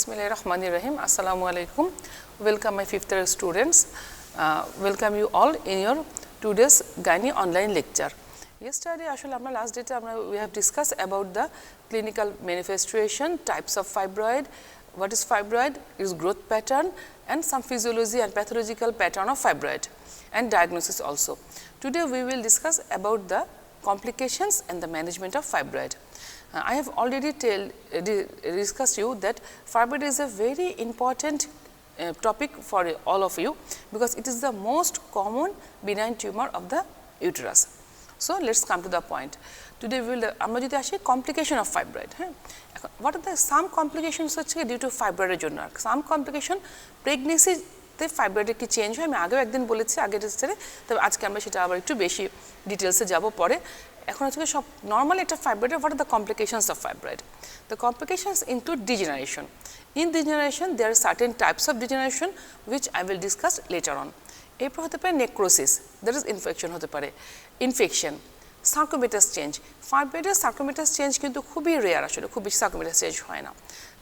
Bismillahirrahmanirrahim. Assalamu alaikum. Welcome my 5th year students. Welcome you all in your today's Gynae online lecture. Yesterday, last day we have discussed about the clinical manifestation, types of fibroid, what is fibroid, its growth pattern and some physiology and pathological pattern of fibroid and diagnosis also. Today, we will discuss about the complications and the management of fibroid. I have already discussed you that fibroid is a very important topic for all of you, because it is the most common benign tumor of the uterus. So, let us come to the point. Today, we will complication of fibroid. What are the some complications due to fibroid? Some complication pregnancy fibroid কি change হয়, আমি আগেও একদিন বলেছি আগের লেকচারে, তবে আজকে আমরা সেটা আবার একটু বেশি ডিটেইলসে যাব পরে। এখন হচ্ছে সব নরমালি একটা fibroid, what are the complications of fibroid? The complications include degeneration. In degeneration, there are certain types of degeneration which I will discuss later on. এরপর হতে পারে necrosis, that is infection হতে পারে, infection, sarcomatous change. Fibroidের sarcomatous change কিন্তু খুবই rare, আসলে খুব বেশি sarcomatous change হয় না।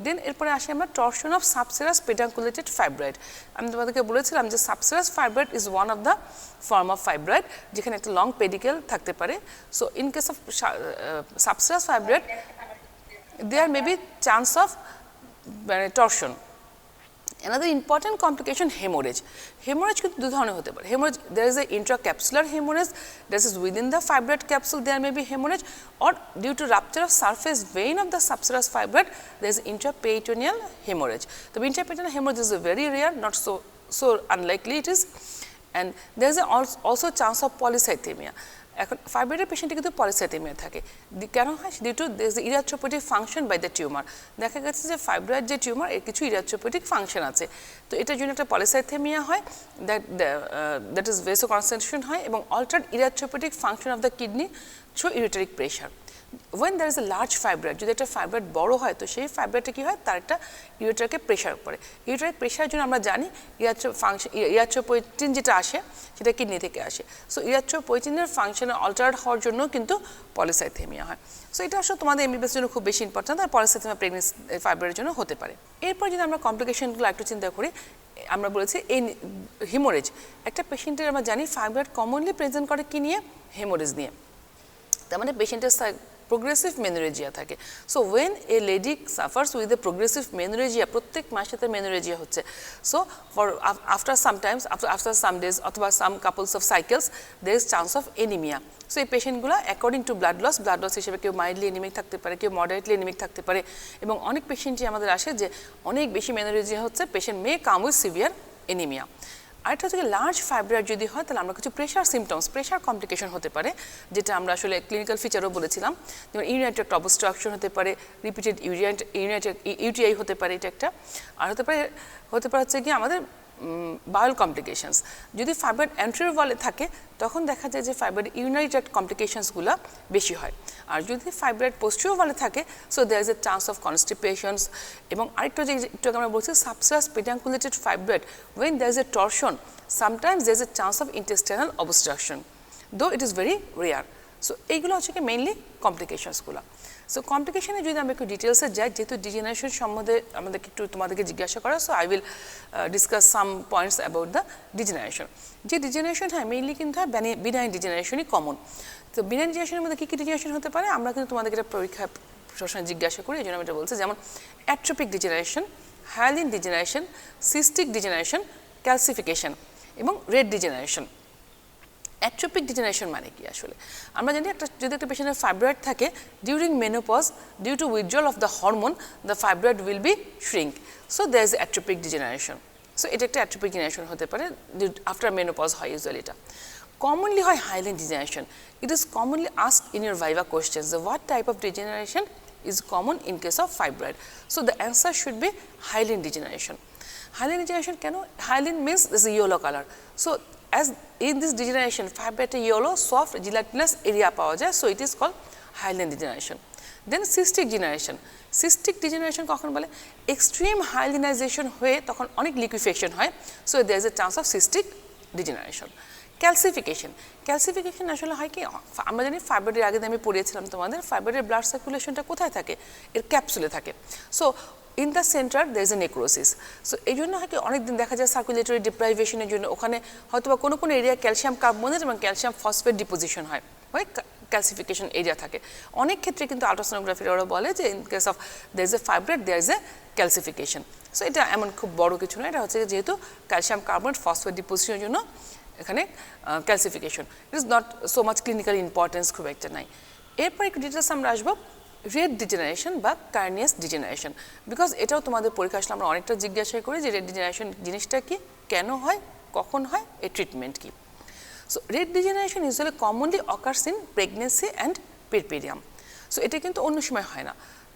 দেন এরপরে আসি আমরা torsion of subserous pedunculated fibroid. আমি তোমাদেরকে বলেছিলাম যে subserous fibroid is one of the form of fibroid যেখানে একটা long pedicle থাকতে পারে। So in case of subserous fibroid, there may be chance of torsion. Another important complication, hemorrhage. Hemorrhage কিন্তু দুই ধরনের হতে পারে। Hemorrhage, there is a intracapsular hemorrhage, that is within the fibroid capsule there may be hemorrhage, or due to rupture of surface vein of the subserous fibroid there is intraperitoneal hemorrhage. The intraperitoneal hemorrhage is very rare, not so unlikely it is, and there is also chance of polycythemia. এখন ফাইব্রয়েডের পেশেন্টে কিন্তু polycythaemia থাকে, কেন হয়? Due to there is erythropoietic function by the tumour. দেখা গেছে যে fibroid যে tumour এর কিছু ইরিথ্রোপয়েটিক ফাংশন আছে, তো এটার জন্য একটা পলিসাইথেমিয়া হয়, দ্যাট ইজ ভেসোকনস্ট্রিকশন হয় এবং altered erythropoietic function of the kidney through ureteric pressure. when there is a large fibroid, যদি একটা fibroid বড় হয় তো সেই fibroidটা কি হয়, তার একটা ইউরেটারকে প্রেশার পড়ে। ইউরেটারিক প্রেশারের জন্য আমরা জানি ইরিথ্রোপয়েটিন যেটা আসে সেটা কিডনি থেকে আসে। সো ইরিথ্রোপয়েটিনের ফাংশনে অল্টার্ড হওয়ার জন্য কিন্তু পলিসাইথেমিয়া হয়। সো এটা আসলে তোমাদের এমবিবিএস জন্য খুব বেশি ইম্পর্টেন্ট, আর পলিসাইথেমিয়া প্রেগনেন্সি ফাইব্রয়েডের জন্য হতে পারে। এরপর যদি আমরা কমপ্লিকেশনগুলো একটু চিন্তা করি, আমরা বলেছি এই হিমোরেজ একটা পেশেন্টের আমরা জানি ফাইব্রয়েড কমনলি প্রেজেন্ট করে কি নিয়ে, হেমোরেজ নিয়ে। তার মানে পেশেন্টের progressive menorrhagia থাকে। So when a lady suffers with a progressive menorrhagia, প্রত্যেক মাসে তার menorrhagia হচ্ছে, so for after some days অথবা some couples of cycles there is chance of anemia. So এই পেশেন্টগুলো অ্যাকর্ডিং টু ব্লাড লস হিসেবে কেউ mildly anaemic থাকতে পারে, কেউ মডারেটলি এনিমিক থাকতে পারে, এবং অনেক পেশেন্টই আমাদের আসে যে অনেক বেশি menorrhagia হচ্ছে, patient may come with severe anaemia. আরেকটা হচ্ছে লার্জ ফাইব্রয়েড যদি হয় তাহলে আমরা কিছু প্রেশার সিমটমস, প্রেশার কমপ্লিকেশন হতে পারে, যেটা আমরা আসলে ক্লিনিক্যাল ফিচারও বলেছিলাম, যেমন ইউরিনারি ট্র্যাক্ট অবস্ট্রাকশন হতে পারে, রিপিটেড ইউটিআই হতে পারে, এটা একটা। আর হতে পারে হচ্ছে কি আমাদের বায়োল কমপ্লিকেশনস। যদি ফাইব্রয়েড অ্যান্টেরিয়র ওয়ালে থাকে তখন দেখা যায় যে ফাইব্রয়েড ইউরিনারি ট্র্যাক্ট কমপ্লিকেশনসগুলো বেশি হয়, আর যদি ফাইব্রয়েড পোস্টেরিয়র ওয়ালে থাকে so there is a chance of constipations. এবং আরেকটা যে একটু আমরা বলছি subserous pedunculated fibroid, when there is a torsion sometimes there is a chance of intestinal obstruction, though it is very rare. So এইগুলো হচ্ছে কি মেইনলি কমপ্লিকেশনসগুলো। সো কমপ্লিকেশনে যদি আমরা একটু ডিটেলসে যাই, যেহেতু ডিজেনারেশন সম্বন্ধে আমাদেরকে একটু তোমাদেরকে জিজ্ঞাসা করা, so I will discuss some points about the degeneration. যে ডিজেনারেশন হয় মেইনলি কিন্তু হয় বিনাইন ডিজেনারেশনই কমন। তো বিনাইন ডিজেনারেশনের মধ্যে কী কী ডিজেনারেশন হতে পারে আমরা কিন্তু তোমাদেরকে এটা পরীক্ষা সবসময় জিজ্ঞাসা করি, এই জন্য আমি এটা বলছি, যেমন অ্যাট্রোপিক degeneration, hyaline degeneration, cystic degeneration, calcification এবং রেড ডিজেনারেশন। অ্যাট্রোপিক ডিজেনারেশন মানে কি? আসলে আমরা জানি যদি একটা পেশেন্টের ফাইব্রয়েড থাকে, during menopause due to withdrawal of the hormone the fibroid will be shrink, so there is atrophic degeneration. So এটা একটা অ্যাট্রোপিক ডিজেনারেশন হতে পারে, আফটার মেনোপজ হয় ইউজুয়ালি। এটা কমনলি হয় hyaline degeneration. It is commonly asked in your viva questions, what type of degeneration is common in case of fibroid. So the answer should be hyaline degeneration. Hyaline degeneration কেন? Hyaline means this is yellow color. So as in this degeneration fibroid yellow soft gelatinous area পাওয়া যায়, so it is called hyaline degeneration. Then cystic degeneration. Cystic degeneration কখন বলে? Extreme hyalinization হয়ে তখন অনেক liquefaction হয়, so there is a chance of cystic degeneration. Calcification, calcification আসলে হয় কি, আমরা জানি ফাইব্রয়েডের আগে আমি পড়িয়েছিলাম তোমাদের, ফাইব্রয়েডের ব্লাড সার্কুলেশনটা কোথায় থাকে, এর ক্যাপসুলে থাকে। So in the centre there is A necrosis. So এই জন্য হয় কি অনেক দিন দেখা যায় সার্কুলেটরি ডিপ্রাইভেশনের জন্য ওখানে হয়তো বা কোনো কোনো এরিয়া ক্যালসিয়াম কার্বনেট এবং ক্যালসিয়াম ফসফেট ডিপোজিশন হয়, ক্যালসিফিকেশন এরিয়া থাকে। অনেক ক্ষেত্রে কিন্তু আল্ট্রাসোনোগ্রাফির ওরা বলে যে in case of there is A fibroid there is A calcification. So এটা এমন খুব বড় কিছু নয়, এটা হচ্ছে যেহেতু ক্যালসিয়াম কার্বনেট ফসফেট ডিপোজিশনের জন্য এখানে calcification, it is not so much clinical importance খুব একটা নাই। এরপর একটু ডিটেলস আমরা আসবো রেড ডিজেনারেশন বা কার্নিয়াস ডিজেনারেশন, বিকজ এটাও তোমাদের পরীক্ষা আসলে আমরা অনেকটা জিজ্ঞাসা করি যে রেড ডিজেনারেশন জিনিসটা কি, কেন হয়, কখন হয়, এর ট্রিটমেন্ট কি। So red degeneration usually commonly occurs in pregnancy and puerperium. So এটা কিন্তু অন্য সময় হয় না।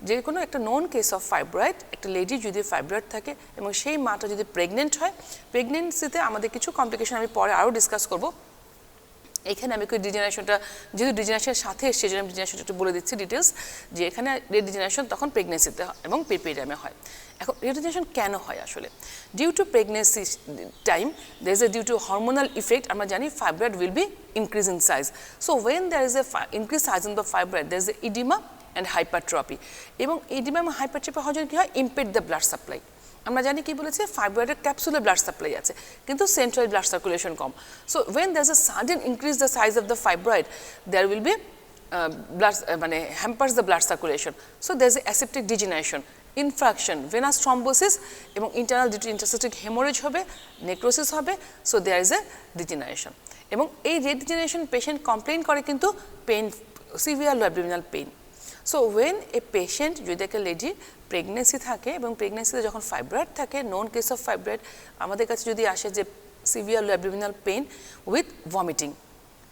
যে কোনো একটা নোন কেস অফ ফাইব্রয়েড, একটা লেডি যদি ফাইব্রয়েড থাকে এবং সেই মাটা যদি প্রেগনেন্ট হয়, প্রেগনেন্সিতে আমাদের কিছু কমপ্লিকেশন আমি পরে আরও ডিসকাস করব। এখানে আমি ডিজেনারেশনটা যেহেতু ডিজেনারেশনের সাথে এসছে, আমি ডিজেনারেশনটা একটু বলে দিচ্ছি ডিটেলস, যে এখানে রেড ডিজেনারেশন তখন প্রেগনেন্সিতে এবং পেরপেরিয়ামে হয়। এখন রেড ডিজেনারেশন কেন হয় আসলে? Due to pregnancy time there is a due to hormonal effect, আমরা জানি fibroid will be increase in size. So when there is a increase size in the fibroid there is a oedema and hypertrophy, এবং oedema এবং হাইপারট্রপি হওয়ার জন্য কী হয়, ইম্পেড the blood supply. আমরা জানি কি বলেছে, ফাইব্রয়েডের ক্যাপসুলে ব্লাড সাপ্লাই আছে কিন্তু সেন্ট্রাল ব্লাড সার্কুলেশন কম। So when there is a sudden increase the size of the fibroid there will be blood মানে hampers the blood circulation. So there is a aseptic degeneration, infarction, venous thrombosis এবং internal due to interstitial haemorrhage হবে, necrosis হবে। So there is a degeneration. এবং এই red degeneration patient complain করে কিন্তু pain, severe abdominal pain. So when a patient, যদি একটা lady pregnancy থাকে এবং প্রেগনেন্সিতে যখন ফাইব্রয়েড থাকে, নোন কেস অফ ফাইব্রয়েড, আমাদের কাছে যদি আসে যে severe abdominal pain with vomiting,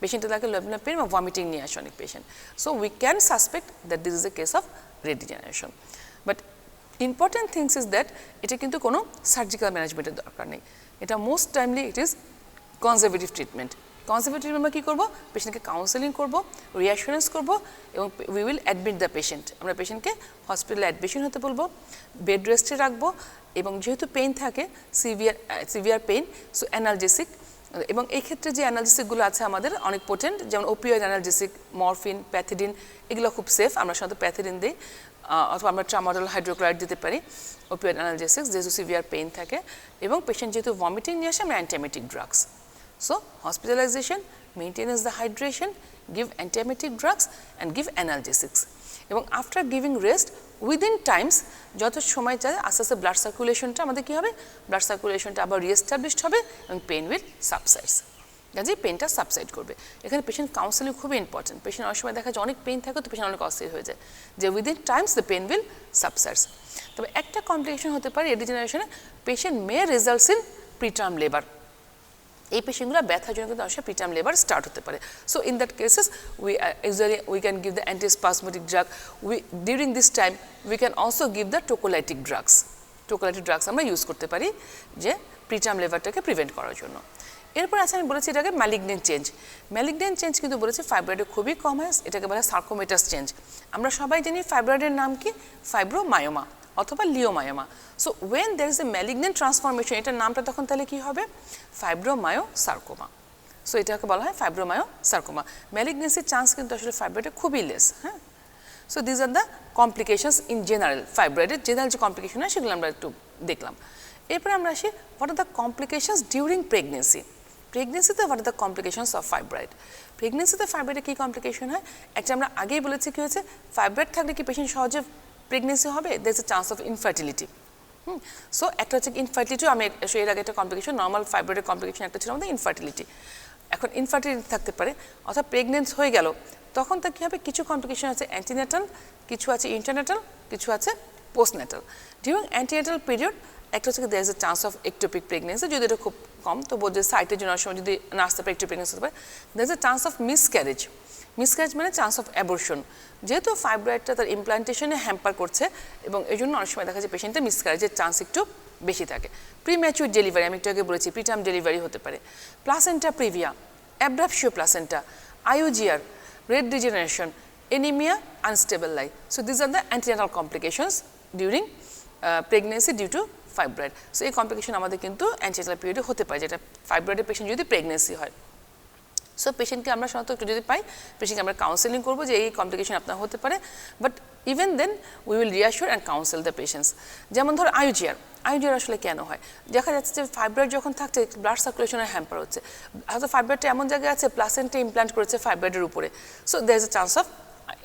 পেশেন্টের থাকে অ্যাবডোমিনাল পেইন এবং ভমিটিং নিয়ে আসে অনেক patient. So we can suspect that this is A case of red degeneration. But important things is that এটা কিন্তু কোনো সার্জিক্যাল ম্যানেজমেন্টের দরকার নেই, এটা most timely it is conservative treatment. Conservative আমরা কী করবো, পেশেন্টকে কাউন্সেলিং করবো, রিঅ্যাসুরেন্স করবো এবং we will admit the patient, আমরা পেশেন্টকে হসপিটালে অ্যাডমিশন হতে বলবো, বেড রেস্টে রাখবো, এবং যেহেতু পেইন থাকে সিভিয়ার পেইন, সো অ্যানালজেসিক, এবং এই ক্ষেত্রে যে অ্যানালজেসিকগুলো আছে আমাদের অনেক পোটেন্ট, যেমন ওপিওয়েড অ্যানালজেসিক, মরফিন, প্যাথিডিন, এগুলো খুব সেফ, আমরা সাধারণত প্যাথিডিন দিই, অথবা আমরা ট্রামাডল হাইড্রোক্লোরাইড দিতে পারি, ওপিওয়েড অ্যানালজেসিক্স যেহেতু সিভিয়ার পেইন থাকে, এবং পেশেন্ট যেহেতু ভমিটিং নিয়ে আসে আমরা অ্যান্টিএমেটিক drugs. So hospitalization, maintenance the hydration, give antiemetic drugs and give analgesics. এবং after giving rest within Times, যত সময় চায় আস্তে আস্তে ব্লাড সার্কুলেশনটা আমাদের কী হবে, ব্লাড সার্কুলেশনটা আবার রিএস্টাবলিশড হবে এবং পেন উইল সাবসাইডস, কাজেই পেনটা সাবসাইড করবে। এখানে পেশেন্ট কাউন্সেলিং খুবই ইম্পর্টেন্ট। পেশেন্ট অনেক সময় দেখা যায় অনেক পেন থাকে তো পেশেন্ট অনেক অস্থির হয়ে যায়, যে within times the pain will subsides. তবে একটা কমপ্লিকেশন হতে পারে এই ডিজেনারেশনে, patient may results in preterm labour. এই পেশেন্টগুলো ব্যথার জন্য কিন্তু অবশ্যই প্রিটার্ম লেবার স্টার্ট হতে পারে। So in that cases we can give the antispasmodic drug, during this time we can also give the tocolytic drugs. Tocolytic drugs আমরা use করতে পারি যে প্রিটার্ম লেবারটাকে প্রিভেন্ট করার জন্য। এরপর আছে আমি বলেছি এটাকে ম্যালিগনেন্ট চেঞ্জ। ম্যালিগনেন্ট চেঞ্জ কিন্তু বলেছি ফাইব্রয়েডে খুবই কম হয়, এটাকে বলা হয় সার্কোমেটাস চেঞ্জ। আমরা সবাই জানি ফাইব্রয়েডের নাম কি, ফাইব্রোমায়োমা অথবা leiomyoma. So when there is a malignant transformation, এটার নামটা তখন তাহলে কী হবে, ফাইব্রোমায়োসার্কোমা। সো এটাকে বলা হয় ফাইব্রোমায়োসার্কোমা। ম্যালিগনেন্সির চান্স কিন্তু আসলে ফাইব্রয়েডে খুবই লেস। হ্যাঁ, so these are the complications in general, ফাইব্রয়েডের জেনারেল যে কমপ্লিকেশন হয় সেগুলো আমরা একটু দেখলাম। এরপরে আমরা আসি what are the complications during pregnancy. প্রেগনেন্সিতে what are the complications of fibroid. প্রেগনেন্সিতে ফাইব্রয়েডে কী কমপ্লিকেশন হয়, একটা আমরা আগেই বলেছি কী হয়েছে, ফাইব্রয়েড থাকলে কি পেশেন্ট সহজে প্রেগনেন্সি হবে, দের is a chance of infertility. So একটা হচ্ছে ইনফার্টিলিটিও, আমি এর আগে একটা কমপ্লিকেশন, নর্মাল ফাইব্রয়েডের কমপ্লিকেশন একটা ছিল আমাদের ইনফার্টিলিটি। এখন ইনফার্টিলিটি থাকতে পারে, অর্থাৎ প্রেগনেন্স হয়ে গেল, তখন তার কী হবে, কিছু কমপ্লিকেশন আছে অ্যান্টিনেটাল, কিছু আছে ইন্টারনেটাল, কিছু আছে পোস্টনেটাল। ডিউরিং অ্যান্টিনেটাল পিরিয়ড একটা হচ্ছে দের is a chance of ectopic pregnancy, যদি এটা খুব কম, তো বোধহয় সাইটের জন্য সময় যদি না আসতে পারে একটু প্রেগনেন্সি হতে পারে। দের is a chance of miscarriage. Miscarriage মানে চান্স অফ অ্যাবর্শন, যেহেতু ফাইব্রয়েডটা তার ইমপ্লান্টেশনে হ্যাম্পার করছে এবং এই জন্য অনেক সময় দেখা যায় পেশেন্টের মিসক্যারেজের চান্স একটু বেশি থাকে। প্রিম্যাচুর ডেলিভারি, আমি একটু আগে বলেছি প্রিটার্ম ডেলিভারি হতে পারে। Placenta praevia, abruptio placenta, IUGR, red degeneration, anaemia, unstable life. So these are the antenatal complications during pregnancy due to fibroid. So এই কমপ্লিকেশন আমাদের কিন্তু অ্যান্টিনেটাল পিরিয়ডে হতে পারে, যেটা ফাইব্রয়েডের পেশেন্ট যদি প্রেগনেন্সি হয়। সো পেশেন্টকে আমরা সাধারণত একটু যদি পাই, পেশেন্টকে আমরা কাউন্সেলিং করবো যে এই কমপ্লিকেশন আপনার হতে পারে, but even then we will reassure and counsel the patients. যেমন ধর আইউজিআর আসলে কেন হয়, দেখা যাচ্ছে যে ফাইব্রয়েড যখন থাকছে ব্লাড সার্কুলেশনের হ্যাম্পার হচ্ছে, হয়তো ফাইব্রয়েডটা এমন জায়গায় আছে প্লাসেন্টা ইমপ্ল্যান্ট করেছে ফাইব্রয়েডের উপরে, so there is a chance of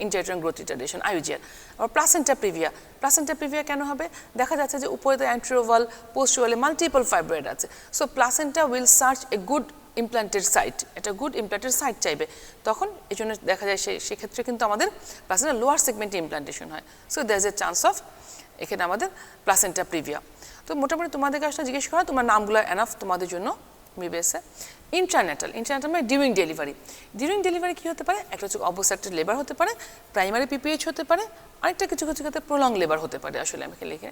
intrauterine growth retardation IUGR. আবার প্লাসেন্টা প্রিভিয়া কেন হবে, দেখা যাচ্ছে যে উপরে অ্যান্টেরোভাল পোস্টোভালে মাল্টিপল ফাইব্রয়েড আছে, so placenta will search a good implanted site, এটা গুড ইমপ্ল্যান্টেড সাইট চাইবে, তখন এই জন্য দেখা যায় সেক্ষেত্রে কিন্তু আমাদের প্লাসেন্টা লোয়ার সেগমেন্টে ইমপ্ল্যান্টেশন হয়, so there is a chance of এখানে আমাদের প্লাসেন্টা প্রিভিয়া। তো মোটামুটি তোমাদের কাছে জিজ্ঞেস করা তোমার নামগুলো এনাফ তোমাদের জন্য মিবেছে। ইন্ট্রান্যাটাল মানে ডিউরিং ডেলিভারি কী হতে পারে, একটা হচ্ছে অবস্ট্রাকটেড লেবার হতে পারে, প্রাইমারি পিপিএইচ হতে পারে, আরেকটা কিছু ক্ষেত্রে প্রলং লেবার হতে পারে। আসলে আমাকে লিখে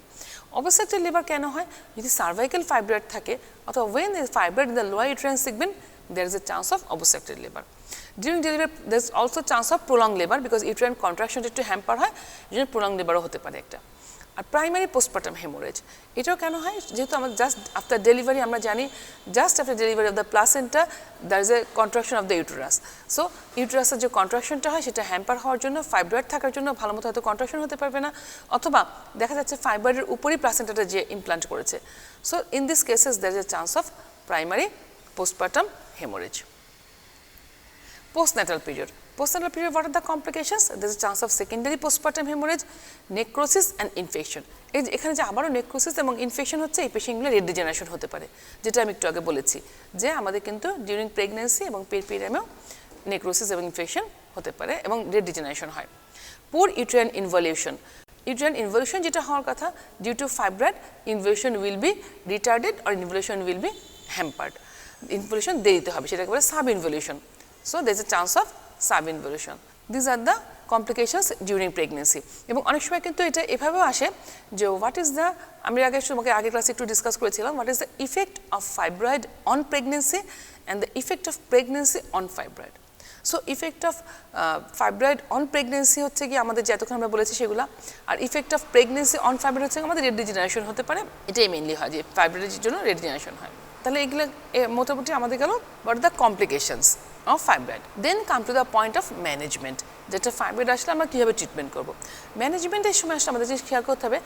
অবস্ট্রাকটেড লেবার কেন হয়, যদি সার্ভাইকাল ফাইব্রয়েড থাকে অথবা when the fibroid in the lower uterine segment there is a chance of obstructed labor. During delivery there is also chance of prolonged labor because uterine contraction একটু হ্যাম্পার হয়, যেন prolonged labor হতে পারে একটা। আর primary postpartum haemorrhage এটাও কেন হয়, যেহেতু আমরা জাস্ট আফটার ডেলিভারি আমরা জানি just after delivery of the placenta there is a contraction of the uterus, so ইউটেরাসের যে কন্ট্রাকশনটা হয় সেটা হ্যাম্পার হওয়ার জন্য ফাইব্রয়েড থাকার জন্য ভালো মতো হয়তো কন্ট্রাকশন হতে পারবে না, অথবা দেখা যাচ্ছে ফাইব্রয়েডের উপরই প্লাসেন্টাটা যে ইমপ্লান্ট করেছে, so in this cases there is a chance of primary postpartum hemorrhage. Postnatal period, what are the complications? There is a chance of secondary postpartum hemorrhage, necrosis and infection. এখানে যে আবারও নেক্রোসিস এবং infection হচ্ছে, এই পেশেন্টগুলো red degeneration হতে পারে, যেটা আমি একটু আগে বলেছি যে আমাদের কিন্তু ডিউরিং প্রেগনেন্সি এবং পেরিপিরিয়ামেও নেক্রোসিস এবং ইনফেকশন হতে পারে এবং রেড ডিজেনারেশন হয়। পুর ইউটেরাইন ইনভলিউশন যেটা হওয়ার কথা, due to fibroid involution will be retarded or involution will be hampered, involution দেরিতে হবে, সেটাকে বলে sub involution, so there is a chance of sub involution. This are the complications during pregnancy. এবং অনেক সময় কিন্তু এটা এভাবেও আসে যে হোয়াট ইজ দ্য, আমি তোমাকে আগের ক্লাসে একটু ডিসকাস করেছিলাম, what is the effect of fibroid on pregnancy and the effect of pregnancy on fibroid. So effect of fibroid on pregnancy হচ্ছে কি আমাদের যতক্ষণ আমরা বলেছি সেগুলো, আর effect of pregnancy on fibroid হচ্ছে আমাদের রেড ডিজেনারেশন হতে পারে, এটাই মেইনলি হয় যে ফাইব্রয়েডের জন্য রেড ডিজেনারেশন হয়। তাহলে এগুলো মোটামুটি আমাদের গেল what the complications of fibroid. Then come to the point of management, যেটা ফাইব্রয়েড আসলে আমরা কীভাবে ট্রিটমেন্ট করবো। ম্যানেজমেন্টের সময় আসলে আমাদের যে খেয়াল করতে হবে,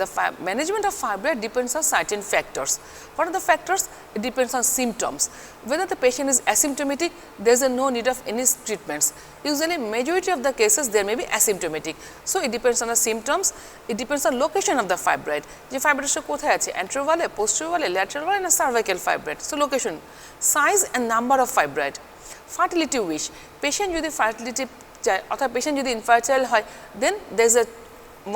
the management of fibroid depends on certain factors. What are the factors? It depends on symptoms. Whether the patient is asymptomatic, there is no need of any treatments. Usually majority of the cases there may be asymptomatic, so it depends on the symptoms, it depends on location of the fibroid, যে ফাইব্রয়েডটা কোথায় আছে, অ্যান্টেরোভালে, পোস্টেরোভালে, lateral না cervical fibroid, so location, size and number of fibroid. Fertility wish, patient যদি fertility চায় অর্থাৎ পেশেন্ট যদি ইনফার্টাইল হয়, then there is a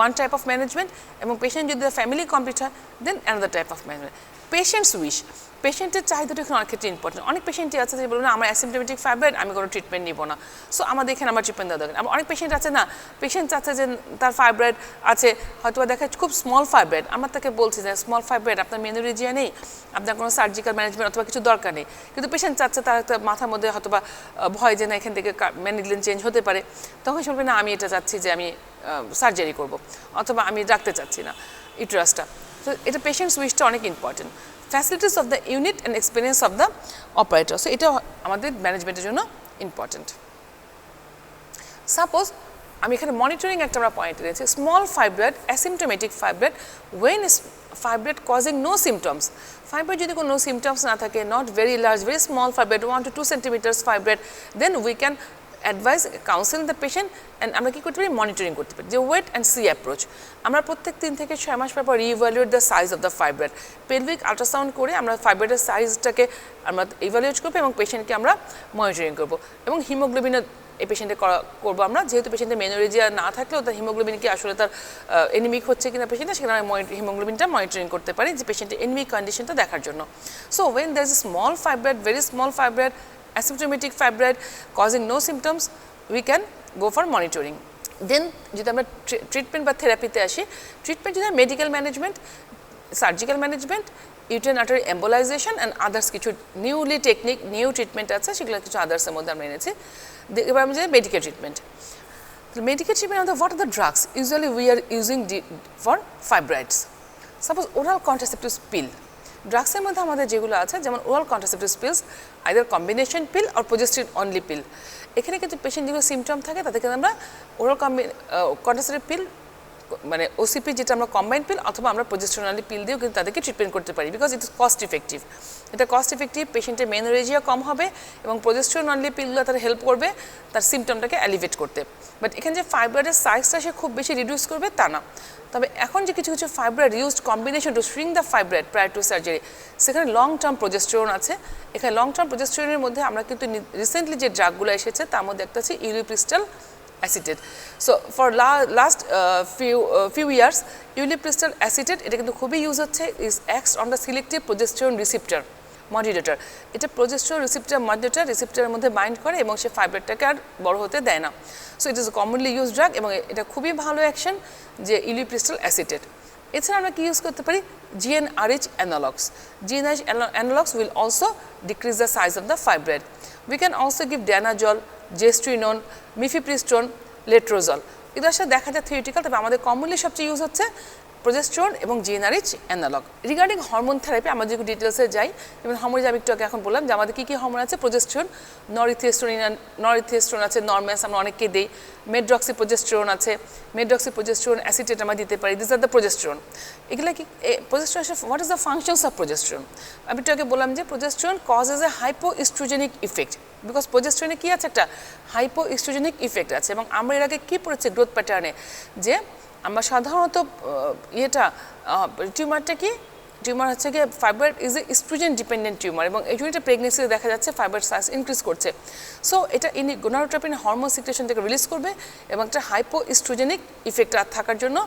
one type of management, এবং পেশেন্ট যদি ফ্যামিলি কমপ্লিট হয় then another type of management. Patients wish, পেশেন্টের চাহিদাটা এখানে অনেক ক্ষেত্রে ইম্পর্টেন্ট। অনেক পেশেন্টই আছে যে বলুন না আমার অ্যাসিমপ্টোমেটিক ফাইব্রয়েড, আমি কোনো ট্রিটমেন্ট নিব না, সো আমাদের এখানে আমার ট্রিটমেন্ট দেওয়া দরকার। আবার অনেক পেশেন্ট আছে না, পেশেন্ট চাচ্ছে যে তার ফাইব্রয়েড আছে, হয়তো দেখা খুব স্মল ফাইব্রয়েড, আমরা তাকে বলছি যে স্মল ফাইব্রয়েড আপনার মেনোরেজিয়া নেই, আপনার কোনো সার্জিক্যাল ম্যানেজমেন্ট অথবা কিছু দরকার নেই, কিন্তু পেশেন্ট চাচ্ছে তার একটা মাথার মধ্যে হয়তো বা ভয় যে না এখান থেকে ম্যানেজমেন্ট চেঞ্জ হতে পারে, তখন সে বলবে না আমি এটা চাচ্ছি যে আমি সার্জারি করব, অথবা আমি রাখতে চাচ্ছি না ইউটেরাসটা। তো এটা পেশেন্টস উইশটা অনেক important. Facilities of the unit and experience of the operator, so এটা আমাদের ম্যানেজমেন্টের জন্য ইম্পর্টেন্ট। সাপোজ আমি এখানে মনিটরিং একটা আমরা পয়েন্ট রয়েছে, small fibroid, asymptomatic fibroid, when is fibroid causing no symptoms, fibroid যদি কোনো সিমটমস না থাকে, not very large, very small fibroid, 1 to 2 centimeters fibroid, then we can advise counsel the patient and আমরা কী করতে পারি, মনিটরিং করতে পারি, যে ওয়েট অ্যান্ড সি অ্যাপ্রোচ। আমরা প্রত্যেক 3 থেকে 6 মাস পর reevaluate the size of the fibroid, pelvic ultrasound করে আমরা ফাইব্রয়েডের সাইজটাকে আমরা ইভ্যালুয়েট করবো এবং পেশেন্টকে আমরা মনিটরিং করবো, এবং হিমোগ্লোবিনের এই পেশেন্টে করবো আমরা, যেহেতু পেশেন্টের মেনোরেজিয়া না থাকলেও তার হিমোগ্লোবিন কি আসলে তার এনিমিক হচ্ছে কিনা পেশেন্টে, সেখানে আমরা হিমোগ্লোবিনটা মনিটরিং করতে পারি যে পেশেন্টের এনিমিক কন্ডিশনটা দেখার জন্য। So when there is a small fibroid, very small fibroid, asymptomatic fibroid causing no symptoms, we can go for monitoring. Then যদি আমরা ট্রিটমেন্ট বা থেরাপিতে আসি, ট্রিটমেন্ট যদি medical management, surgical management, uterine artery embolization and others কিছু newly technique, new treatment আছে, সেগুলো কিছু আদার্সের মধ্যে আমরা এনেছি। এবার আমি জানি medical treatment. Medical treatment of what are the drugs usually we are using for fibroids. Suppose oral contraceptive pill, ড্রাগসের মধ্যে আমাদের যেগুলো আছে যেমন oral contraceptive pills, either combination pill or progesterone only pill. এখানে কিন্তু পেশেন্ট যেগুলো সিমটম থাকে তাদেরকে আমরা ওরাল কন্ট্রাসেপটিভ পিল মানে ওসিপি যেটা আমরা কম্বাইন্ড পিল অথবা আমরা প্রজেস্ট্রন অনলি পিল দিয়েও কিন্তু তাদেরকে ট্রিটমেন্ট করতে পারি, because it is cost effective. এটা কস্ট ইফেক্টিভ, পেশেন্টের মেনোরেজিয়া কম হবে এবং প্রজেস্ট্রন অনলি পিলগুলো তার হেল্প করবে তার সিমটমটাকে অ্যালিভেট করতে। বাট এখানে যে ফাইব্রয়েডের সাইজটা সে খুব বেশি রিডিউস করবে তা না। তবে এখন যে কিছু কিছু fibroid used combination to shrink the fibroid prior to surgery, সেখানে লং টার্ম প্রজেস্টেরন আছে। এখানে লং টার্ম প্রজেস্টেরনের মধ্যে আমরা কিন্তু রিসেন্টলি যে ড্রাগগুলো এসেছে তার মধ্যে একটা হচ্ছে ulipristal acetate. So for last few years ulipristal acetate এটা কিন্তু খুবই ইউজ হচ্ছে, is acts on the selective progesterone receptor modulator. এটা প্রজেস্টেরন রিসিপ্টর মডিউলেটর রিসিপ্টরের মধ্যে বাইন্ড করে এবং সে ফাইব্রয়েডটাকে আর বড় হতে দেয় না। So it is commonly use drug এবং এটা খুবই ভালো অ্যাকশন যে ইউলিপ্রিস্টাল অ্যাসিটেট। এছাড়া আমরা কি ইউজ করতে পারি, GnRH analogs. GnRH analogs will also decrease the size of the fibroid. We can also give danazol, gestrinone, mifepristone, letrozole. এগুলো আসলে দেখা যায় থিওরিটিক্যাল, তবে আমাদের কমনলি সবচেয়ে ইউজ হচ্ছে প্রজেস্টেরন এবং GnRH analogue. Regarding hormone therapy আমরা যদি ডিটেলসে যাই, যেমন হরমোন আমি একটু আগে এখন বললাম যে আমাদের কী কী হরমোন আছে, প্রজেস্টেরন, নরইথিয়েস্টেরন আছে, নরম্যাস আমরা অনেককে দিই, মেড্রক্সিপ্রোজেস্টেরন আছে, মেড্রক্সিপ্রোজেস্টেরন অ্যাসিটেট আমরা দিতে পারি, দিস আর দ্য প্রজেস্টেরন। এগুলো কি progesterone, what is the functions of progesterone? আমি একটু আগে বললাম যে progesterone causes a hypoestrogenic effect, because প্রজেস্টেরনে কী আছে, একটা হাইপোইস্ট্রোজেনিক ইফেক্ট আছে। এবং আমরা এর আগে কী পড়েছি গ্রোথ প্যাটার্নে, যে আমরা সাধারণত টিউমারটা কি, টিউমার হচ্ছে গিয়ে fibroid is a oestrogen dependent tumour এবং এই জন্য এটা প্রেগনেন্সিতে দেখা যাচ্ছে ফাইব্রয়েড সাইজ ইনক্রিজ করছে। সো এটা গোনাডোট্রপিন হরমোন সিক্রেশন থেকে রিলিজ করবে এবং একটা হাইপো ইস্ট্রোজেনিক ইফেক্ট থাকার জন্য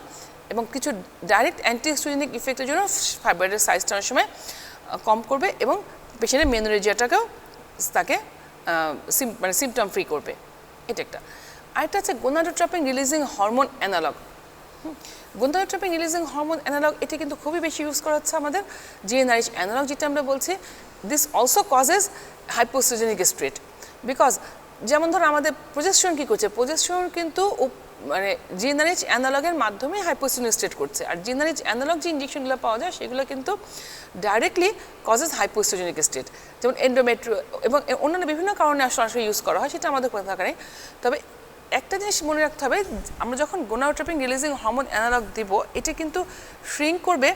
এবং কিছু ডাইরেক্ট অ্যান্টি ইস্ট্রোজেনিক ইফেক্টের জন্য ফাইব্রয়েডের সাইজটা অনেক সময় কম করবে এবং পেশেন্টের মেনোরেজিয়াটাকেও তাকে মানে সিমটম ফ্রি করবে। এটা একটা। আরেকটা আছে gonadotropin releasing hormone analogue. Gonadotropin releasing hormone analogue এটা কিন্তু খুবই বেশি ইউজ করা হচ্ছে আমাদের GnRH অ্যানালগ যেটা আমরা বলছি। This also causes hypoestrogenic state, because যেমন ধরো আমাদের প্রজেস্টেরন কী করছে, প্রজেস্টেরন কিন্তু মানে GnRH অ্যানালগের মাধ্যমে হাইপোস্ট্রোজেনিক স্টেট করছে, আর GnRH অ্যানালগ যে ইঞ্জেকশনগুলো পাওয়া যায় সেগুলো কিন্তু ডাইরেক্টলি কজেস হাইপোস্ট্রোজেনিক স্টেট, যেমন এন্ডোমেট্রিও এবং অন্যান্য বিভিন্ন কারণে আসলে ইউজ করা হয়, সেটা আমাদের কথা নেই। তবে একটা জিনিস মনে রাখতে হবে, আমরা যখন গোনাডোট্রপিন রিলিজিং হরমোন অ্যানালগ দিব এটা কিন্তু শ্রিঙ্ক করবে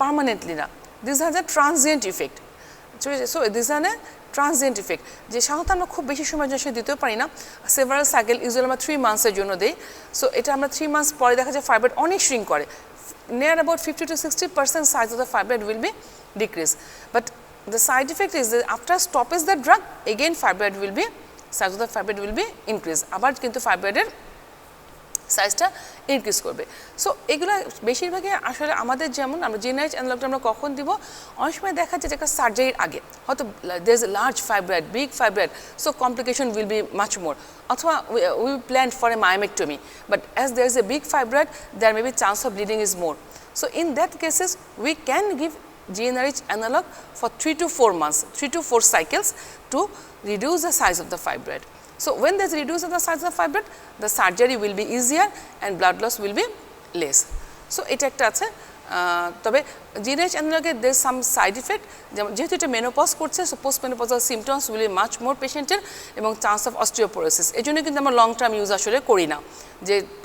পার্মানেন্টলি না, this has a transient effect. So this has a transient effect, যে সাধারণত আমরা খুব বেশি সময়ের জন্য দিতেও পারি না, সেভারাল সাইকেল ইউজুয়ালি আমরা 3 মান্থসের জন্য দিই। সো এটা আমরা 3 মান্থস পরে দেখা যায় ফাইব্রয়েড অনেক শ্রিঙ্ক করে, near about 50 to 60% size of the fibroid will be decrease, but the side effect is that after stoppage the drug again fibroid will B size of the fibroid will be increase, আবার কিন্তু ফাইব্রয়েডের সাইজটা increase করবে। So এগুলো বেশিরভাগই আসলে আমাদের, যেমন আমরা GnRH অ্যানালগটা আমরা কখন দিব, অনেক সময় দেখা যায় যে একটা সার্জারির আগে হয়তো there is a large fibroid, big fibroid, so complication will be much more, অথবা we plan for a myomectomy, but as there is a big fibroid there may be chance of bleeding is more. So in that cases we can give GnRH analog for 3 to 4 months, 3 to 4 cycles to reduce the size of the fibroid. So when there is reduction of the size of the fibroid, the surgery will be easier and blood loss will be less. So এটা একটা আছে। তবে GnRH analog there is some side effect, যেহেতু এটা menopause করছে, so post menopausal symptoms will be much মোর পেশেন্টের এবং chance of osteoporosis, এই জন্য কিন্তু আমরা লং টার্ম ইউজ আসলে করি না,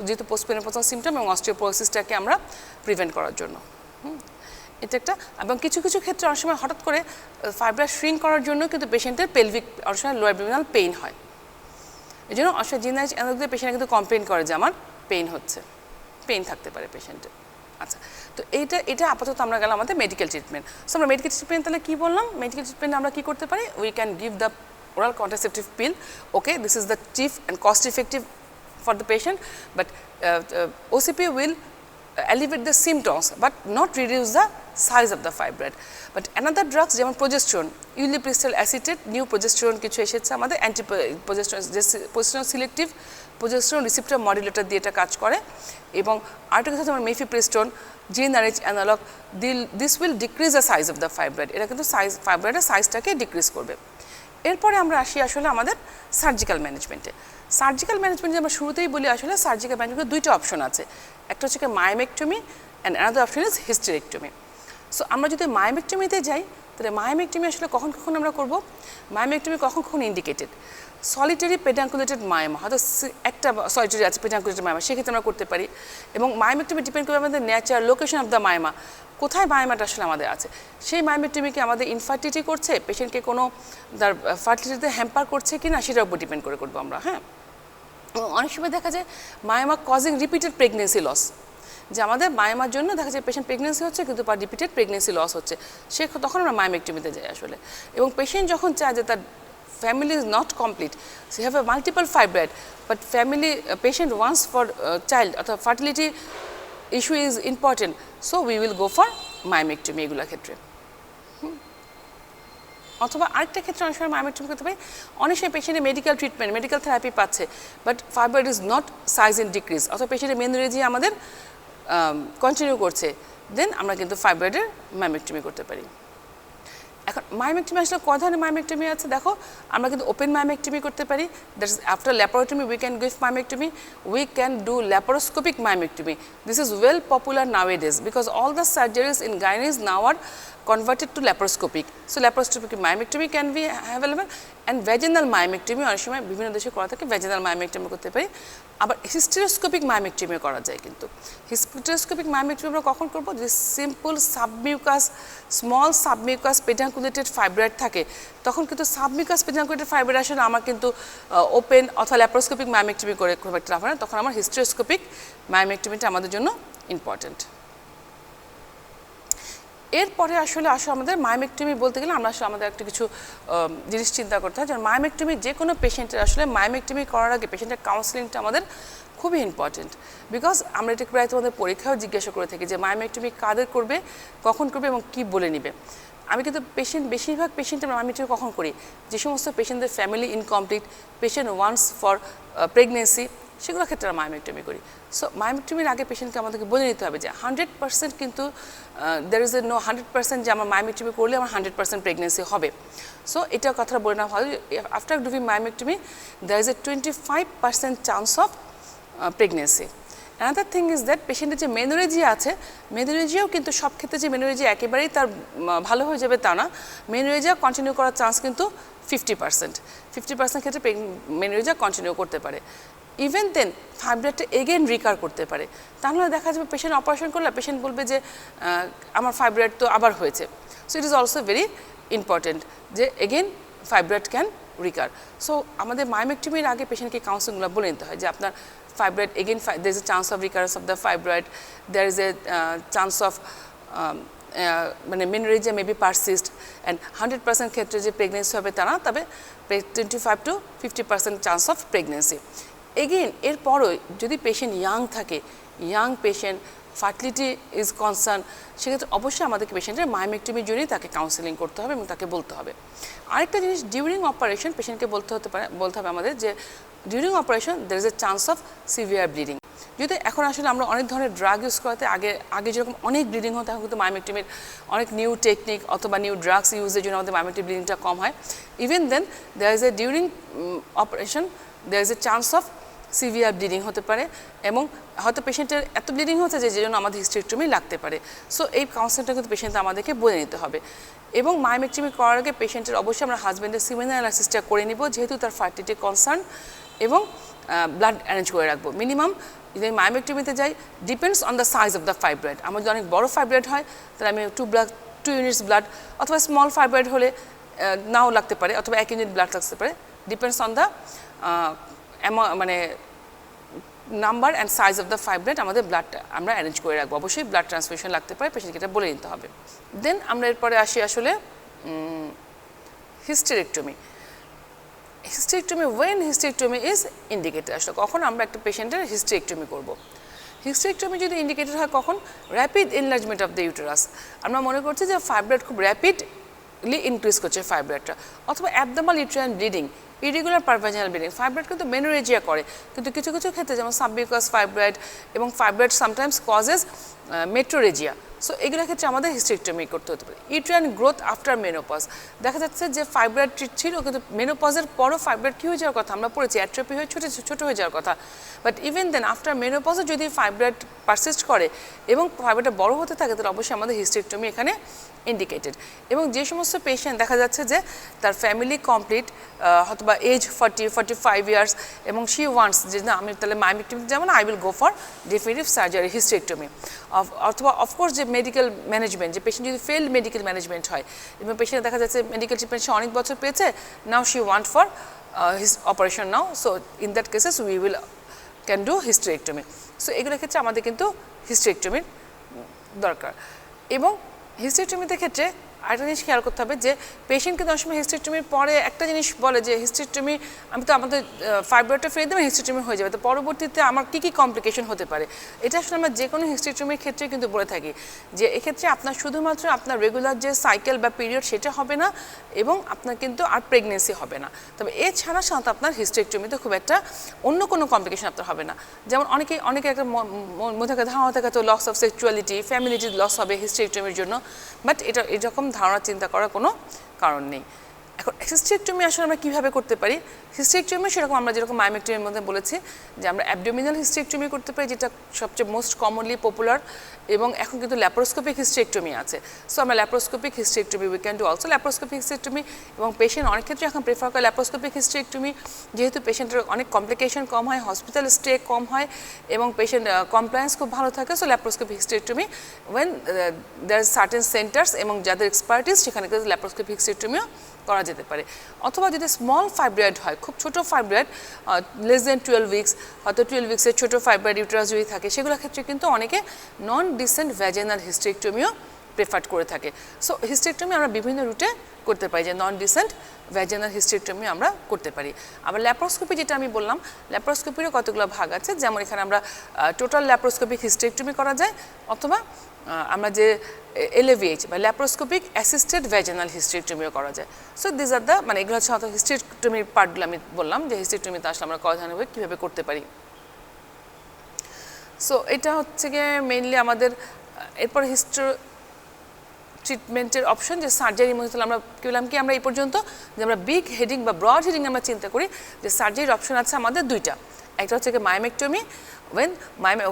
যেহেতু পোস্ট মেনোপজাল সিমটম এবং অস্টিওপোরোসিসটাকে আমরা প্রিভেন্ট করার জন্য। এটা একটা। এবং কিছু কিছু ক্ষেত্রে অনেক সময় হঠাৎ করে ফাইব্রয়েড শ্রিঙ্ক করার জন্য কিন্তু পেশেন্টের পেলভিক অনেক সময় লোয়ার অ্যাবডোমিনাল পেইন হয়, এই জন্য অনেক সময় GnRH অ্যানালগ দিয়ে পেশেন্ট কিন্তু কমপ্লেন করে যে আমার পেইন হচ্ছে, পেইন থাকতে পারে পেশেন্টের। আচ্ছা, তো এটা আপাতত আমরা গেলাম আমাদের মেডিকেল ট্রিটমেন্ট। সো আমরা মেডিকেল ট্রিটমেন্ট তাহলে কী বললাম, মেডিকেল ট্রিটমেন্ট আমরা কী করতে পারি, we can give the oral contraceptive pill, okay, this is the cheap and cost effective for the patient, but OCP will alleviate the symptoms but not reduce the size of the fibroid. But another drugs যেমন progesterone, ulipristal acetate, new progesterone কিছু এসেছে আমাদের, anti progesterone, যে progesterone selective progesterone receptor modulator দিয়ে এটা কাজ করে। এবং আরেকটা কথা যেমন mifepristone, GnRH analogue, this will decrease the size of the fibroid, এটা কিন্তু ফাইব্রয়েডের সাইজটাকে ডিক্রিজ করবে। এরপরে আমরা আসি আসলে আমাদের সার্জিক্যাল ম্যানেজমেন্টে। সার্জিক্যাল ম্যানেজমেন্টে আমরা শুরুতেই বলি আসলে সার্জিক্যাল ম্যানেজমেন্টে দুইটা অপশন আছে, একটা হচ্ছে myomectomy and another option is hysterectomy. So আমরা যদি মায়োমেক্টমিতে যাই তাহলে মায়োমেক্টমি আসলে কখন কখন আমরা করব, মায়োমেক্টমি কখন কখন ইন্ডিকেটেড, সলিটারি পেডাঙ্কুলেটেড মায়োমা, হয়তো একটা সলিটারি আছে পেডাঙ্কুলেটেড মায়োমা, সেক্ষেত্রে আমরা করতে পারি। এবং মায়োমেক্টমি ডিপেন্ড করবে আমাদের নেচার, লোকেশন অফ দ্য মায়োমা, কোথায় মায়োমাটা আসলে আমাদের আছে। সেই মায়োমেক্টমিকে আমাদের ইনফার্টিলিটি করছে, পেশেন্টকে কোনো তার ফার্টিলিটিতে হ্যাম্পার করছে কি না সেটার উপর ডিপেন্ড করে করবো আমরা। হ্যাঁ, অনেক সময় দেখা যায় মায়োমা কজিং রিপিটেড প্রেগনেন্সি লস, যে আমাদের মায়োমার জন্য দেখা যায় পেশেন্ট প্রেগনেন্সি হচ্ছে কিন্তু তার রিপিটেড প্রেগনেন্সি লস হচ্ছে, তখন আমরা মায়োমেক্টমিতে যাই আসলে। এবং পেশেন্ট যখন চায় যে তার family is not complete, so you have a multiple fibroid, but patient wants for child or fertility issue is important, so we will go for myomectomy এগুলোর ক্ষেত্রে। অথবা আরেকটা ক্ষেত্রে অনেক সময় মায়োমেক্টমি করতে পারি, অনেক সময় পেশেন্টের মেডিকেল ট্রিটমেন্ট, মেডিকেল থেরাপি পাচ্ছে, but fibroid is not size in decrease, অথবা পেশেন্টের মেনোরেজিয়া আমাদের কন্টিনিউ করছে, দেন আমরা কিন্তু ফাইব্রয়েডের মায়োমেক্টমি করতে পারি। এখন মায়োমেক্টমি আসলে কয় ধরনের মায়োমেক্টমি আছে দেখো, আমরা কিন্তু ওপেন মায়োমেক্টমি করতে পারি, that's after laparotomy we can give myomectomy, we can do laparoscopic myomectomy, this is well popular nowadays because all the surgeries in gynaes now are converted to laparoscopic, so laparoscopic myomectomy can be available, and vaginal myomectomy অনেক সময় বিভিন্ন দেশে করা থাকে, vaginal myomectomy করতে পারি। আবার hysteroscopic myomectomy করা যায়, কিন্তু hysteroscopic myomectomy আমরা কখন করব, যদি simple submucous small submucous pedunculated fibroid থাকে, তখন কিন্তু সাবমিউকাস পেডাঙ্কুলেটেড ফাইব্রয়েড আসলে আমার কিন্তু ওপেন অথবা ল্যাপারোস্কোপিক মায়োমেক্টমি করে খুব একটা লাভ হয় না, তখন আমার হিস্টেরোস্কোপিক মায়োমেক্টমিটা আমাদের জন্য ইম্পর্টেন্ট। এরপরে আসলে আমাদের মায়োমেক্টমি বলতে গেলে আমরা আসলে আমাদের একটা কিছু জিনিস চিন্তা করতে হয়, যেমন মায়োমেক্টমি যে কোনো পেশেন্টের আসলে মায়োমেক্টমি করার আগে পেশেন্টের কাউন্সেলিংটা আমাদের খুবই ইম্পর্টেন্ট, বিকজ আমরা এটা প্রায় তোমাদের পরীক্ষাও জিজ্ঞাসা করে থাকি যে মায়োমেক্টমি কাদের করবে, কখন করবে এবং কী বলে নেবে। আমি কিন্তু বেশিরভাগ পেশেন্টের মায়োমেক্টমি কখন করি, যে সমস্ত পেশেন্টদের family incomplete, patient wants for pregnancy, সেগুলোর ক্ষেত্রে আমরা মায়োমেক্টমি করি। সো মায়োমেক্টমির আগে পেশেন্টকে আমাদেরকে বলে নিতে হবে যে 100% কিন্তু there is a no 100% যে আমার মায়োমেক্টমি করলে আমার 100% প্রেগনেন্সি হবে। সো এটা কথাটা বলে নেওয়া ভালো, after doing myomectomy there is a 25% chance of pregnancy. Another thing is that পেশেন্টের যে মেনোরেজিয়া আছে, মেনোরেজিয়াও কিন্তু সব ক্ষেত্রে যে মেনোরেজিয়া একেবারেই তার ভালো হয়ে যাবে তা না, মেনোরেজিয়া কন্টিনিউ করার চান্স কিন্তু 50% ক্ষেত্রে মেনোরেজিয়া কন্টিনিউ করতে পারে। ইভেন দেন ফাইব্রয়েডটা এগেন রিকার করতে পারে, তাহলে দেখা যাবে পেশেন্ট অপারেশন করলে পেশেন্ট বলবে যে আমার ফাইব্রয়েড তো আবার হয়েছে। So it is also very important যে এগেন ফাইব্রয়েড ক্যান রিকার। সো আমাদের মায়োমেক্টমির আগে পেশেন্টকে কাউন্সেলিংগুলো বলে নিতে হয় যে আপনার fibroid again there is a chance of recurrence of the fibroid, there is a chance of মানে menorrhagia may be persist, and 100% ক্ষেত্রে যে প্রেগনেন্সি হবে তা না, তবে 25 to 50% chance of pregnancy. Again এরপরও যদি পেশেন্ট ইয়াং থাকে, young patient fertility is concern, সেক্ষেত্রে অবশ্যই আমাদেরকে পেশেন্টের মায়োমেক্টমির জন্যই তাকে কাউন্সেলিং করতে হবে এবং তাকে বলতে হবে। আরেকটা জিনিস, ডিউরিং অপারেশন পেশেন্টকে বলতে হবে আমাদের যে during operation there is a chance of severe bleeding. যদি এখন আসলে আমরা অনেক ধরনের ড্রাগ ইউজ করাতে আগে যেরকম অনেক ব্লিডিং হতো, এখন কিন্তু মায়োমেক্টমির অনেক নিউ টেকনিক অথবা নিউ ড্রাগস ইউজের জন্য আমাদের মায়োমেক্টমি ব্লিডিংটা কম হয়। Even then there is a during operation there is a chance of severe bleeding হতে পারে, এবং হয়তো পেশেন্টের এত ব্লিডিং হচ্ছে যে জন্য আমাদের হিস্টেরেক্টমি লাগতে পারে। সো এই কাউন্সেলিংটা কিন্তু পেশেন্ট আমাদেরকে বলে নিতে হবে। এবং মায়োমেক্টমি করার আগে পেশেন্টের অবশ্যই আমরা হাজব্যান্ডের সিমেন অ্যানালাইসিসটা করে নিব, যেহেতু তার ফার্টিলিটি কনসার্ন, এবং ব্লাড অ্যারেঞ্জ করে রাখবো। মিনিমাম যদি আমি মায়োমেক্টমিতে যাই, depends on the size of the fibroid. আমার যদি অনেক বড় ফাইব্রয়েড হয় তাহলে আমি 2 ইউনিটস ব্লাড, অথবা স্মল ফাইব্রয়েড হলে নাও লাগতে পারে, অথবা 1 ইউনিট ব্লাড লাগতে পারে, ডিপেন্ডস অন দ্য মানে number and size of the fibroid আমাদের ব্লাডটা আমরা অ্যারেঞ্জ করে রাখবো। অবশ্যই ব্লাড ট্রান্সফিউশন লাগতে পারে, পেশেন্টকে এটা বলে নিতে হবে। দেন আমরা এরপরে আসি আসলে hysterectomy. Hysterectomy, when hysterectomy is indicated, আসলে কখন আমরা একটা পেশেন্টের হিস্টেরেক্টমি করব। হিস্টেরেক্টমি যদি ইন্ডিকেটেড হয় কখন, rapid enlargement of the uterus, আমরা মনে করছি যে ফাইব্রয়েড খুব র্যাপিডলি ইনক্রিজ করছে ফাইব্রয়েডটা, অথবা abdominal uterine bleeding, irregular pervaginal bleeding. Fibroid কিন্তু মেনোরেজিয়া করে, কিন্তু কিছু কিছু ক্ষেত্রে যেমন সাবমিউকাস ফাইব্রয়েড এবং fibroid sometimes causes metrorrhagia, so এগুলোর ক্ষেত্রে আমাদের হিস্টেরেক্টমি করতে হতে পারে। ইউটেরাইন গ্রোথ আফটার মেনোপজ, দেখা যাচ্ছে যে ফাইব্রয়েড ছিল কিন্তু মেনোপজের পরও ফাইব্রয়েড কী হয়ে যাওয়ার কথা, আমরা পড়েছি অ্যাট্রোপি হয়ে ছোটো হয়ে যাওয়ার কথা, বাট ইভেন দেন আফটার মেনোপজে যদি ফাইব্রয়েড পারসিস্ট করে এবং ফাইব্রয়েডটা বড় হতে থাকে তাহলে অবশ্যই আমাদের হিস্টেরেক্টমি এখানে ইন্ডিকেটেড। এবং যে সমস্ত পেশেন্ট দেখা যাচ্ছে যে তার ফ্যামিলি কমপ্লিট অথবা এজ 40-45 ইয়ার্স এবং শি ওয়ান্টস যে না আমি তাহলে মাইমেক্টমি যেমন I will go for definitive surgery hysterectomy, অথবা অফকোর্স যে মেডিকেল ম্যানেজমেন্ট, যে পেশেন্ট যদি ফেইল্ড মেডিকেল ম্যানেজমেন্ট হয় এবং পেশেন্ট দেখা যাচ্ছে মেডিকেল ট্রিটমেন্ট সে অনেক বছর পেয়েছে, now she want for his operation now, so in that cases we will can do hysterectomy. So এগুলোর ক্ষেত্রে আমাদের কিন্তু হিস্টেরেক্টমির দরকার। এবং হিস্টেরেক্টমিতে ক্ষেত্রে আরেকটা জিনিস খেয়াল করতে হবে যে পেশেন্ট কিন্তু অনেক সময় হিস্টেরেক্টমির পরে একটা জিনিস বলে যে হিস্টেরেক্টমি আমি তো আমাদের ফাইব্রয়েডটা ফেলে দেবো হিস্টেরেক্টমি হয়ে যাবে, তো পরবর্তীতে আমার কী কী কমপ্লিকেশন হতে পারে, এটা আসলে আমরা যে কোনো হিস্টেরেক্টমির ক্ষেত্রে কিন্তু বলে থাকি যে এক্ষেত্রে আপনার শুধুমাত্র আপনার রেগুলার যে সাইকেল বা পিরিয়ড সেটা হবে না এবং আপনার কিন্তু আর প্রেগনেন্সি হবে না, তবে এছাড়া সাধারণত আপনার হিস্টেরেক্টমিতে খুব একটা অন্য কোনো কমপ্লিকেশন আপনার হবে না। যেমন অনেকে একটা মধ্যে ধারণা থাকে তো লস অফ সেক্সুয়ালিটি, ফ্যামিলিটি লস হবে হিস্টেরেক্টমির জন্য, বাট এটা এরকম ধারণা চিন্তা করার কোনো কারণ নেই। এখন হিস্টেরেক্টমি আসলে আমরা কীভাবে করতে পারি, হিস্টেরেক্টমি সেরকম আমরা যেরকম মাইমেক্টমির মধ্যে বলেছি যে আমরা অ্যাবডোমিনাল হিস্টেরেক্টমি করতে পারি, যেটা সবচেয়ে মোস্ট কমনলি পপুলার, এবং এখন কিন্তু ল্যাপারোস্কোপিক হিস্টেরেক্টমি আছে। সো আমরা laparoscopic hysterectomy we can do also laparoscopic hysterectomy, এবং পেশেন্ট অনেক ক্ষেত্রে এখন প্রেফার করে ল্যাপারোস্কোপিক হিস্টেরেক্টমি, যেহেতু পেশেন্টের অনেক কমপ্লিকেশন কম হয়, হসপিটাল স্টে কম হয় এবং পেশেন্ট কমপ্লায়েন্স খুব ভালো থাকে। So laparoscopic hysterectomy when there certain centres এবং যাদের এক্সপার্টিস সেখানে কিন্তু ল্যাপারোস্কোপিক হিস্টেরেক্টমিও করা যেতে পারে। অথবা যদি স্মল ফাইব্রয়েড হয়, খুব ছোটো ফাইব্রয়েড লেস দেন 12 উইকস, হয়তো 12 উইক্সের ছোটো ফাইব্রয়েড ইউটেরাস যদি থাকে, সেগুলোর ক্ষেত্রে কিন্তু অনেকে নন ডিসেন্ট ভ্যাজিনাল হিস্টেরেক্টমিও প্রেফার করে থাকে। সো হিস্টেরেক্টমি আমরা বিভিন্ন রুটে করতে পারি, যে নন ডিসেন্ট ভ্যাজিনাল হিস্টেরেক্টমি আমরা করতে পারি। আবার ল্যাপারোস্কোপি যেটা আমি বললাম, ল্যাপারোস্কোপিরও কতগুলো ভাগ আছে, যেমন এখানে আমরা টোটাল ল্যাপারোস্কোপিক হিস্টেরেক্টমি করা যায়, অথবা আমরা যে LAVH বা ল্যাপারোস্কোপিক অ্যাসিস্টেড ভ্যাজিনাল হিস্টেরেক্টমিও করা যায়। সো দিস আর দ্য মানে এগুলো হচ্ছে হিস্টেরেক্টমির পার্টগুলো আমি বললাম যে হিস্টেরেক্টমিতে আসলে আমরা কয়ভাবে কীভাবে করতে পারি। সো এটা হচ্ছে গিয়ে মেইনলি আমাদের এরপর ট্রিটমেন্টের অপশন, যে সার্জারির মধ্যে আমরা কী বললাম কি আমরা এই পর্যন্ত যে আমরা বিগ হেডিং বা ব্রড হেডিং আমরা চিন্তা করি যে সার্জারির অপশন আছে আমাদের দুইটা, একটা হচ্ছে কি myomectomy.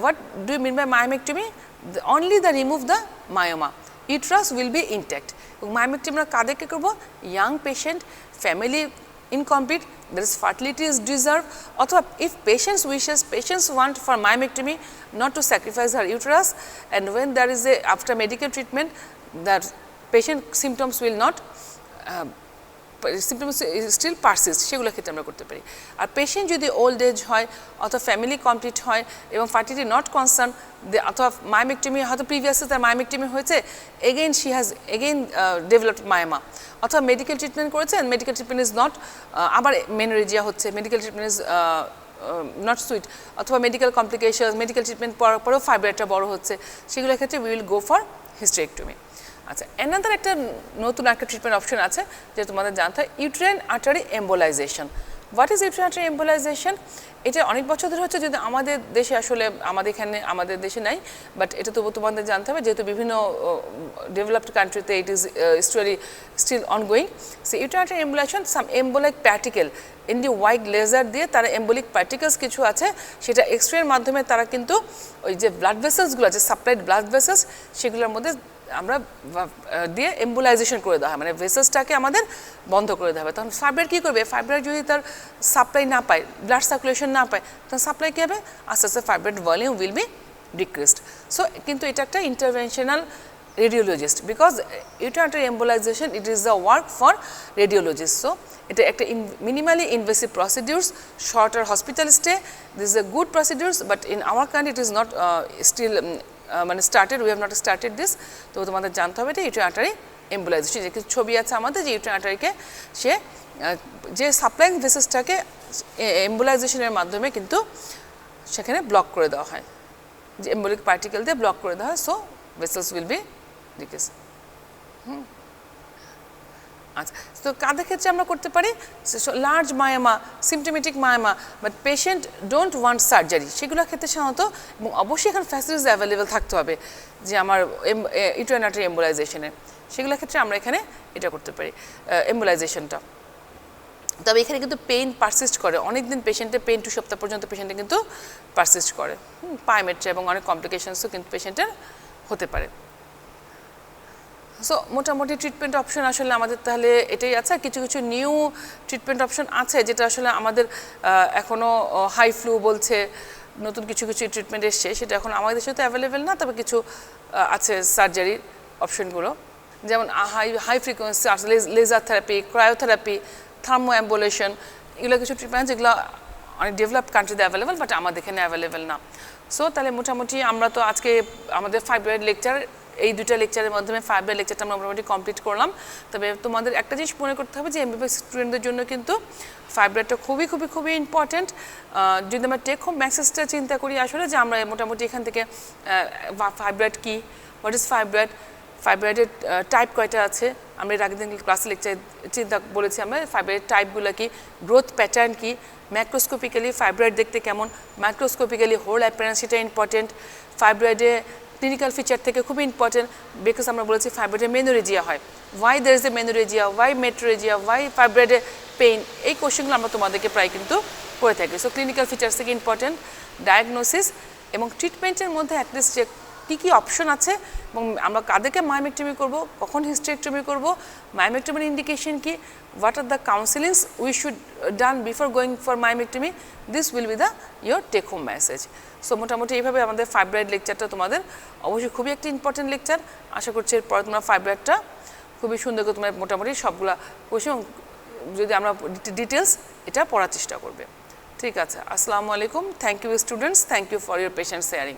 What do you mean by myomectomy? Only the remove the myoma. Uterus will be intact. Myomectomy আমরা কাদেরকে করব? Young patient, family incomplete, there is fertility is deserved, অথবা if patients want for myomectomy not to sacrifice her uterus, and when there is a after medical treatment that patient symptoms will not symptoms still persist, সেগুলো ক্ষেত্রে আমরা করতে পারি। আর patient যদি old age হয় অথবা ফ্যামিলি কমপ্লিট হয় এবং ফার্টিলিটি নট কনসার্ন, অথবা মায়োমেক্টমি হয়তো প্রিভিয়াসে তার মায়োমেক্টমি হয়েছে, again she has developed myoma, অথবা মেডিকেল ট্রিটমেন্ট করেছেন, মেডিকেল ট্রিটমেন্ট ইজ নট, আবার মেনোরেজিয়া হচ্ছে, medical treatment is not suit, অথবা মেডিকেল কমপ্লিকেশন, মেডিকেল ট্রিটমেন্ট পড়ার পরেও ফাইব্রয়েডটা বড় হচ্ছে, সেগুলোর ক্ষেত্রে we will go for hysterectomy. আচ্ছা, অ্যানাদার একটা নতুন একটা ট্রিটমেন্ট অপশন আছে যে তোমাদের জানতে হয়, uterine artery embolization. What is uterine artery embolization? এটা অনেক বছর ধরে হচ্ছে, যদি আমাদের দেশে আসলে আমাদের দেশে নাই, বাট এটা তবু তোমাদের জানতে হবে যেহেতু বিভিন্ন ডেভেলপড কান্ট্রিতে it is still ongoing. So uterine artery embolization, some embolic particle in the wide laser দিয়ে তারা এম্বোলিক পার্টিকেলস কিছু আছে সেটা এক্সরের মাধ্যমে তারা কিন্তু ওই যে ব্লাড ভেসেলসগুলো আছে, সাপ্লাইড ব্লাড ভেসেলস, সেগুলোর মধ্যে আমরা দিয়ে এম্বোলাইজেশন করে দেওয়া হয়, মানে ভেসেলসটাকে আমাদের বন্ধ করে দেওয়া হবে। তখন ফাইব্রয়েড কী করবে? ফাইব্রয়েড যদি তার সাপ্লাই না পায়, ব্লাড সার্কুলেশন না পায়, তখন সাপ্লাই কী হবে? আস্তে আস্তে fibroid volume will be decreased. So কিন্তু এটা একটা interventional radiologist, because uterine artery embolization it is the work for radiologist. So এটা একটা minimally invasive procedures, shorter hospital stay, this is a good procedures, but in our country it is not still মানে started, we have not started this. তো তোমাদের জানতে হবে এটা uterine artery embolization, যে কিছু ছবি আছে আমাদের, যে ইউটেরাইন আর্টারিকে সে যে সাপ্লাইং ভেসেসটাকে এম্বোলাইজেশনের মাধ্যমে কিন্তু সেখানে ব্লক করে দেওয়া হয়, যে এম্বোলিক পার্টিকেল দিয়ে ব্লক করে দেওয়া হয়। So vessels will be decrease. আচ্ছা, তো কাদের ক্ষেত্রে আমরা করতে পারি large myoma, symptomatic myoma, but patient don't want surgery, সেগুলোর ক্ষেত্রে সাধারণত, এবং অবশ্যই এখন ফ্যাসিলিটিস অ্যাভেলেবেল থাকতে হবে যে আমার ইউটেরাইন আর্টারি এম্বোলাইজেশনের, সেগুলোর ক্ষেত্রে আমরা এখানে এটা করতে পারি এম্বোলাইজেশনটা। তবে এখানে কিন্তু পেইন পারসিস্ট করে, অনেক দিন পেশেন্টের পেইন 2 সপ্তাহ পর্যন্ত পেশেন্টে কিন্তু পারসিস্ট করে, পাইমেট্রা এবং অনেক কমপ্লিকেশনসও কিন্তু পেশেন্টের হতে পারে। সো মোটামুটি ট্রিটমেন্ট অপশন আসলে আমাদের তাহলে এটাই আছে। কিছু কিছু নিউ ট্রিটমেন্ট অপশন আছে যেটা আসলে আমাদের এখনও হাই ফ্লু বলছে, নতুন কিছু কিছু ট্রিটমেন্ট এসছে, সেটা এখন আমাদের দেশে তো অ্যাভেলেবেল না, তবে কিছু আছে সার্জারির অপশনগুলো, যেমন high frequency laser therapy, cryotherapy, thermo ambulation, এগুলো কিছু ট্রিটমেন্ট যেগুলো অনেক ডেভেলপড কান্ট্রিতে অ্যাভেলেবেল, বাট আমাদের এখানে অ্যাভেলেবেল না। সো তাহলে মোটামুটি আমরা তো আজকে আমাদের ফাইব্রয়েড লেকচার, এই 2টা লেকচারের মাধ্যমে ফাইব্রয়েড লেকচারটা আমরা মোটামুটি কমপ্লিট করলাম। তবে তোমাদের একটা জিনিস মনে করতে হবে যে এমবিবিএস স্টুডেন্টদের জন্য কিন্তু ফাইব্রয়েডটা খুবই খুবই খুবই ইম্পর্ট্যান্ট। যদি আমরা টেক হোম মেসেজটা চিন্তা করি আসলে যে আমরা মোটামুটি এখান থেকে ফাইব্রয়েড কী, হোয়াট ইজ ফাইব্রয়েড, ফাইব্রয়েডের টাইপ কয়টা আছে, আমরা এর আগের দিন ক্লাস লেকচার চিন্তা বলেছি আমরা ফাইব্রয়েড টাইপগুলো কি, গ্রোথ প্যাটার্ন কি, ম্যাক্রোস্কোপিক্যালি ফাইব্রয়েড দেখতে কেমন, মাইক্রোস্কোপিক্যালি হোল অ্যাপিয়ারেন্স সেটা ইম্পর্টেন্ট, ফাইব্রয়েডে ক্লিনিক্যাল ফিচার থেকে খুবই ইম্পর্টেন্ট, বিকজ আমরা বলেছি ফাইব্রয়েডে মেনোরেজিয়া হয়, why there is a menorrhagia, why metrorrhagia, why ফাইব্রয়েডে পেইন, এই কোশ্চেনগুলো আমরা তোমাদেরকে প্রায় কিন্তু করে থাকি। সো ক্লিনিক্যাল ফিচার্স থেকে ইম্পর্টেন্ট, ডায়াগনোসিস এবং ট্রিটমেন্টের মধ্যে অ্যাটলিস্ট যে কী কী অপশন আছে এবং আমরা কাদেরকে মায়োমেক্টমি করব, কখন হিস্টেরেক্টমি করব, মায়োমেক্টমির ইন্ডিকেশন কি, what are the counsellings we should done before going for myomectomy, this will be the your take home message. So মোটামুটি এইভাবে আমাদের ফাইব্রয়েড লেকচারটা তোমাদের অবশ্যই খুবই একটি ইম্পর্টেন্ট লেকচার। আশা করছি এরপরে তোমরা ফাইব্রয়েডটা খুবই সুন্দর করে তোমরা মোটামুটি সবগুলা কোশ্চেন যদি আমরা ডিটেলস এটা পড়ার চেষ্টা করবে। ঠিক আছে, আসসালামু আলাইকুম, thank you students, thank you for your patient sharing.